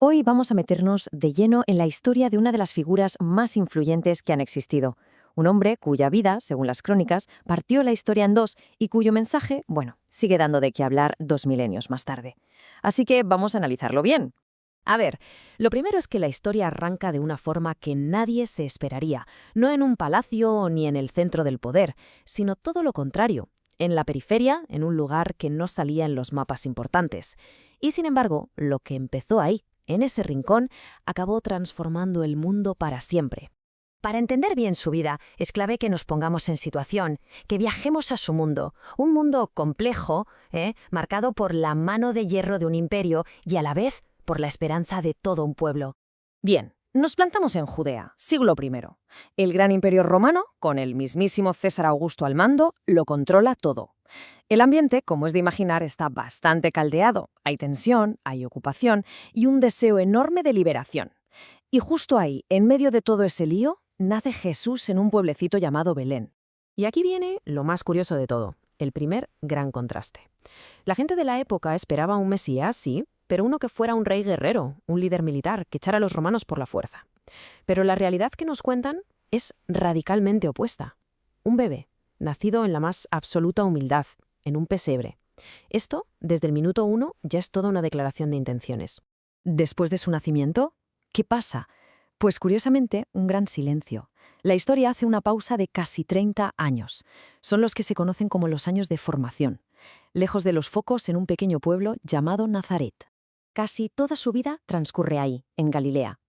Hoy vamos a meternos de lleno en la historia de una de las figuras más influyentes que han existido. Un hombre cuya vida, según las crónicas, partió la historia en dos y cuyo mensaje, bueno, sigue dando de qué hablar 2 milenios más tarde. Así que vamos a analizarlo bien. A ver, lo primero es que la historia arranca de una forma que nadie se esperaría, no en un palacio ni en el centro del poder, sino todo lo contrario, en la periferia, en un lugar que no salía en los mapas importantes. Y sin embargo, lo que empezó ahí, en ese rincón, acabó transformando el mundo para siempre. Para entender bien su vida, es clave que nos pongamos en situación, que viajemos a su mundo, un mundo complejo, marcado por la mano de hierro de un imperio y a la vez por la esperanza de todo un pueblo. Bien, nos plantamos en Judea, siglo I. El gran imperio romano, con el mismísimo César Augusto al mando, lo controla todo. El ambiente, como es de imaginar, está bastante caldeado. Hay tensión, hay ocupación y un deseo enorme de liberación. Y justo ahí, en medio de todo ese lío, nace Jesús en un pueblecito llamado Belén. Y aquí viene lo más curioso de todo, el primer gran contraste. La gente de la época esperaba un Mesías, sí, pero uno que fuera un rey guerrero, un líder militar, que echara a los romanos por la fuerza. Pero la realidad que nos cuentan es radicalmente opuesta. Un bebé, nacido en la más absoluta humildad, en un pesebre. Esto, desde el minuto 1, ya es toda una declaración de intenciones. Después de su nacimiento, ¿qué pasa? Pues curiosamente, un gran silencio. La historia hace una pausa de casi 30 años. Son los que se conocen como los años de formación, lejos de los focos en un pequeño pueblo llamado Nazaret. Casi toda su vida transcurre ahí, en Galilea.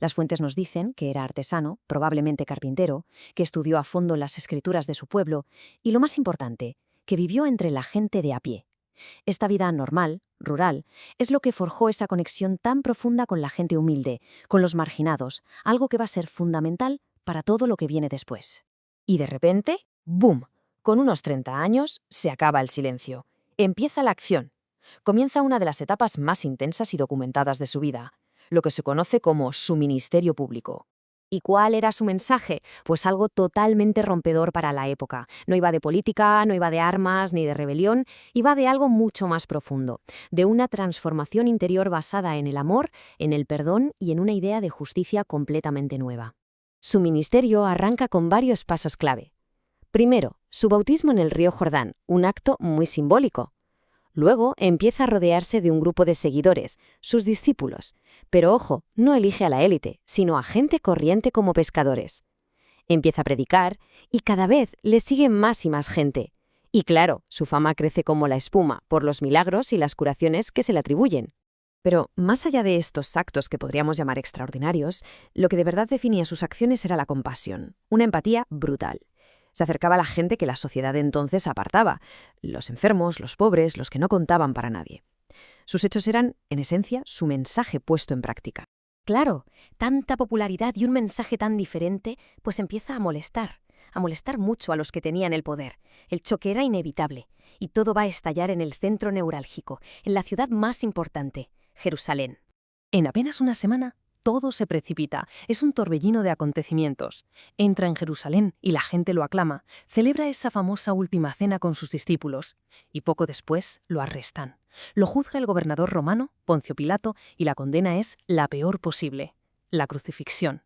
Las fuentes nos dicen que era artesano, probablemente carpintero, que estudió a fondo las escrituras de su pueblo y, lo más importante, que vivió entre la gente de a pie. Esta vida normal, rural, es lo que forjó esa conexión tan profunda con la gente humilde, con los marginados, algo que va a ser fundamental para todo lo que viene después. Y de repente, ¡boom! Con unos 30 años se acaba el silencio. Empieza la acción. Comienza una de las etapas más intensas y documentadas de su vida, lo que se conoce como su ministerio público. ¿Y cuál era su mensaje? Pues algo totalmente rompedor para la época. No iba de política, no iba de armas ni de rebelión, iba de algo mucho más profundo, de una transformación interior basada en el amor, en el perdón y en una idea de justicia completamente nueva. Su ministerio arranca con varios pasos clave. Primero, su bautismo en el río Jordán, un acto muy simbólico. Luego empieza a rodearse de un grupo de seguidores, sus discípulos. Pero ojo, no elige a la élite, sino a gente corriente como pescadores. Empieza a predicar y cada vez le sigue más y más gente. Y claro, su fama crece como la espuma por los milagros y las curaciones que se le atribuyen. Pero más allá de estos actos que podríamos llamar extraordinarios, lo que de verdad definía sus acciones era la compasión, una empatía brutal. Se acercaba a la gente que la sociedad de entonces apartaba, los enfermos, los pobres, los que no contaban para nadie. Sus hechos eran, en esencia, su mensaje puesto en práctica. Claro, tanta popularidad y un mensaje tan diferente, pues empieza a molestar mucho a los que tenían el poder. El choque era inevitable, y todo va a estallar en el centro neurálgico, en la ciudad más importante, Jerusalén. En apenas una semana, todo se precipita, es un torbellino de acontecimientos. Entra en Jerusalén y la gente lo aclama, celebra esa famosa última cena con sus discípulos, y poco después lo arrestan. Lo juzga el gobernador romano, Poncio Pilato, y la condena es la peor posible: la crucifixión,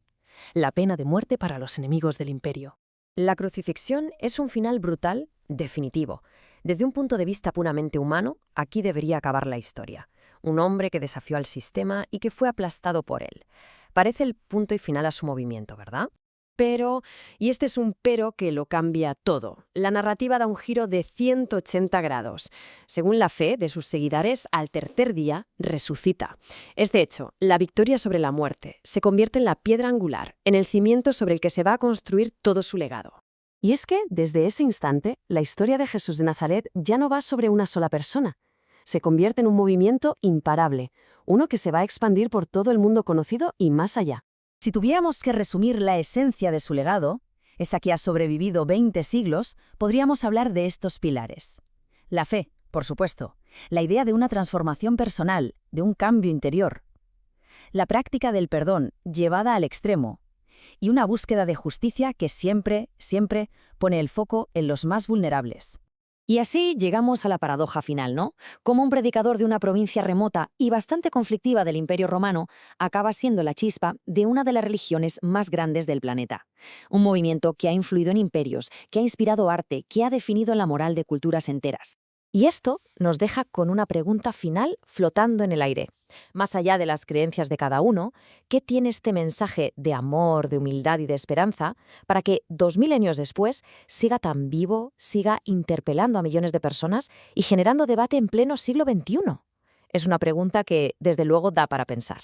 la pena de muerte para los enemigos del imperio. La crucifixión es un final brutal, definitivo. Desde un punto de vista puramente humano, aquí debería acabar la historia. Un hombre que desafió al sistema y que fue aplastado por él. Parece el punto y final a su movimiento, ¿verdad? Pero, y este es un pero que lo cambia todo, la narrativa da un giro de 180 grados. Según la fe de sus seguidores, al tercer día resucita. Es de hecho, la victoria sobre la muerte se convierte en la piedra angular, en el cimiento sobre el que se va a construir todo su legado. Y es que, desde ese instante, la historia de Jesús de Nazaret ya no va sobre una sola persona. Se convierte en un movimiento imparable, uno que se va a expandir por todo el mundo conocido y más allá. Si tuviéramos que resumir la esencia de su legado, esa que ha sobrevivido 20 siglos, podríamos hablar de estos pilares. La fe, por supuesto, la idea de una transformación personal, de un cambio interior. La práctica del perdón llevada al extremo, y una búsqueda de justicia que siempre pone el foco en los más vulnerables. Y así llegamos a la paradoja final, ¿no? Cómo un predicador de una provincia remota y bastante conflictiva del Imperio Romano acaba siendo la chispa de una de las religiones más grandes del planeta. Un movimiento que ha influido en imperios, que ha inspirado arte, que ha definido la moral de culturas enteras. Y esto nos deja con una pregunta final flotando en el aire. Más allá de las creencias de cada uno, ¿qué tiene este mensaje de amor, de humildad y de esperanza para que 2000 años después siga tan vivo, siga interpelando a millones de personas y generando debate en pleno siglo XXI? Es una pregunta que, desde luego, da para pensar.